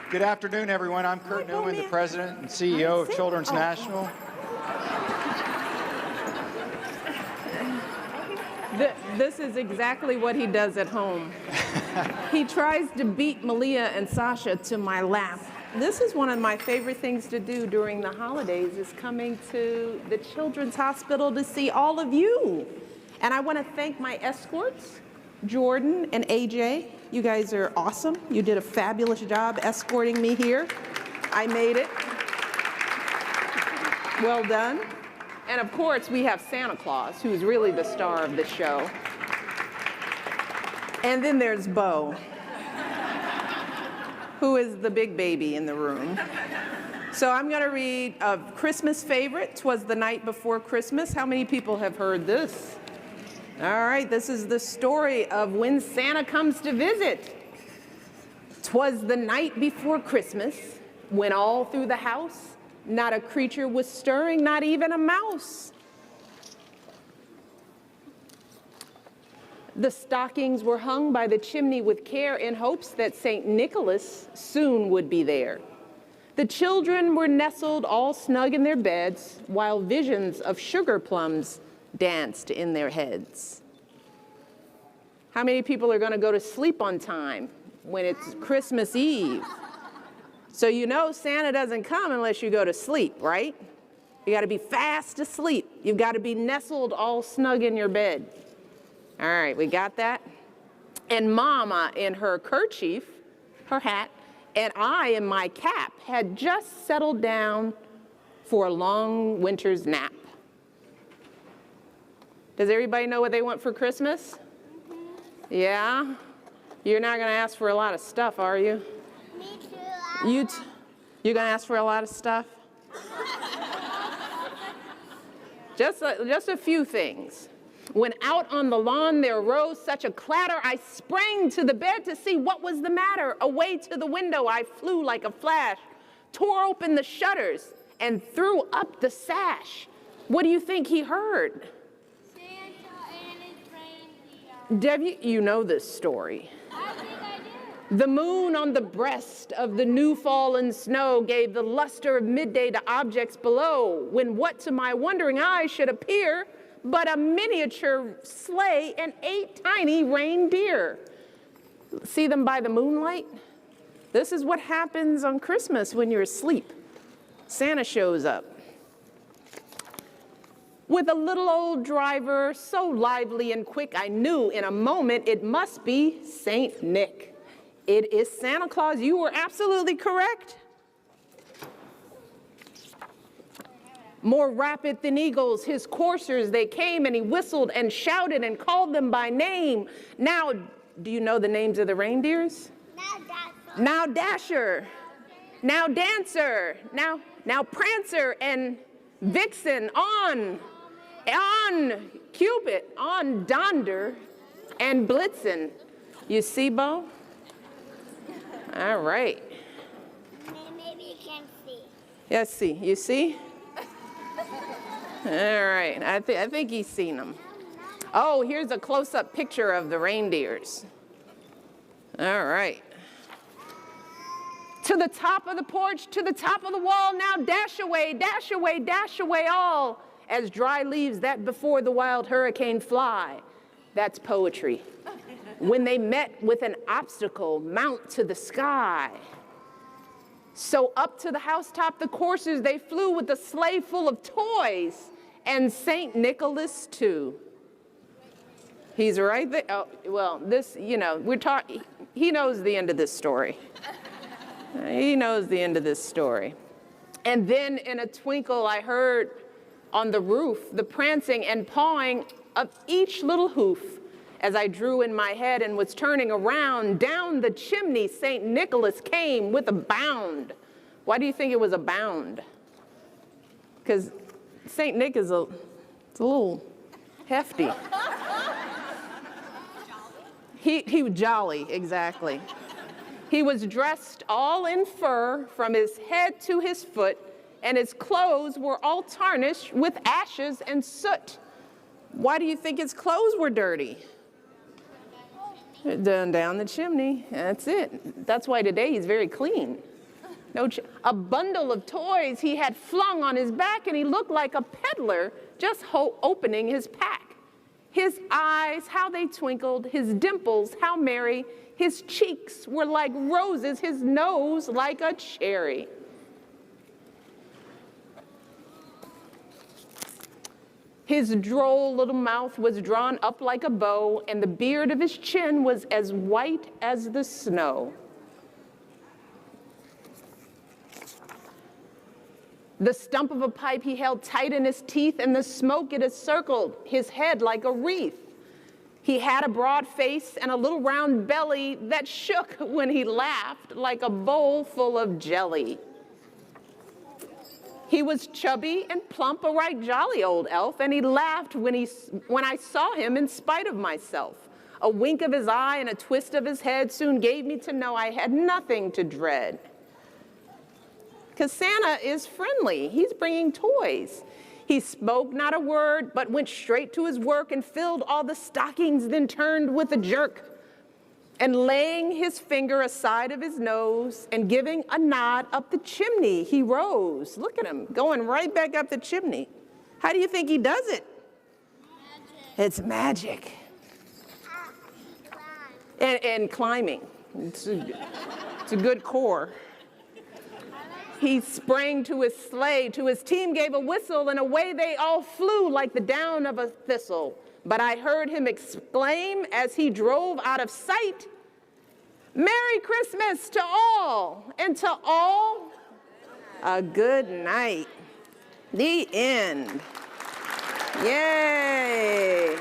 Good afternoon, everyone. I'm Kurt Newman, the President and CEO of Children's National. This is exactly what he does at home. He tries to beat Malia and Sasha to my lap. This is one of my favorite things to do during the holidays, is coming to the Children's Hospital to see all of you. And I want to thank my escorts, Jordan and AJ. You guys are awesome. You did a fabulous job escorting me here. I made it. Well done. And of course, we have Santa Claus, who's really the star of the show. And then there's Bo, who is the big baby in the room. So I'm going to read a Christmas favorite, "Twas the Night Before Christmas." How many people have heard this? All right, this is the story of when Santa comes to visit. "'Twas the night before Christmas, when all through the house not a creature was stirring, not even a mouse. The stockings were hung by the chimney with care in hopes that St. Nicholas soon would be there. The children were nestled all snug in their beds, while visions of sugar plums danced in their heads." How many people are going to go to sleep on time when it's Christmas Eve? So you know Santa doesn't come unless you go to sleep, right? You got to be fast asleep. You've got to be nestled all snug in your bed. All right, we got that? And Mama in her kerchief, her hat, and I in my cap had just settled down for a long winter's nap. Does everybody know what they want for Christmas? Yeah? You're not going to ask for a lot of stuff, are you? Me too. You're going to ask for a lot of stuff? Just a few things. When out on the lawn there rose such a clatter, I sprang to the bed to see what was the matter. Away to the window I flew like a flash, tore open the shutters, and threw up the sash. What do you think he heard? Debbie, you know this story. I think I do. The moon on the breast of the new fallen snow gave the luster of midday to objects below, when what to my wondering eyes should appear but a miniature sleigh and 8 tiny reindeer. See them by the moonlight? This is what happens on Christmas when you're asleep. Santa shows up with a little old driver, so lively and quick, I knew in a moment it must be Saint Nick. It is Santa Claus. You were absolutely correct. More rapid than eagles, his coursers, they came, and he whistled and shouted and called them by name. Now, do you know the names of the reindeers? Now Dasher, now Dancer, now Prancer and Vixen, on Cupid, on Donder, and Blitzen. You see, Bo? All right. Maybe you can see. Yes, see. You see? All right. I think he's seen them. Oh, here's a close-up picture of the reindeers. All right. To the top of the porch, to the top of the wall, now dash away, dash away, dash away all, as dry leaves that before the wild hurricane fly. That's poetry. When they met with an obstacle, mount to the sky. So up to the housetop the coursers they flew with a sleigh full of toys, and St. Nicholas too. He's right there. Oh, well, this, you know, he knows the end of this story. He knows the end of this story. And then in a twinkle I heard on the roof the prancing and pawing of each little hoof. As I drew in my head and was turning around, down the chimney St. Nicholas came with a bound. Why do you think it was a bound? Because St. Nick is a little hefty. He was jolly, exactly. He was dressed all in fur from his head to his foot, and his clothes were all tarnished with ashes and soot. Why do you think his clothes were dirty? Down the chimney. That's it. That's why today he's very clean. A bundle of toys he had flung on his back, and he looked like a peddler just opening his pack. His eyes, how they twinkled, his dimples, how merry, his cheeks were like roses, his nose like a cherry. His droll little mouth was drawn up like a bow, and the beard of his chin was as white as the snow. The stump of a pipe he held tight in his teeth, and the smoke it encircled his head like a wreath. He had a broad face and a little round belly that shook when he laughed like a bowl full of jelly. He was chubby and plump, a right jolly old elf, and he laughed when I saw him in spite of myself. A wink of his eye and a twist of his head soon gave me to know I had nothing to dread. 'Cause Santa is friendly. He's bringing toys. He spoke not a word, but went straight to his work and filled all the stockings, then turned with a jerk. And laying his finger aside of his nose and giving a nod up the chimney, he rose. Look at him, going right back up the chimney. How do you think he does it? Magic. It's magic. And climbing. It's a good core. He sprang to his sleigh, to his team gave a whistle, and away they all flew like the down of a thistle. But I heard him exclaim as he drove out of sight, "Merry Christmas to all, and to all a good night." The end. Yay.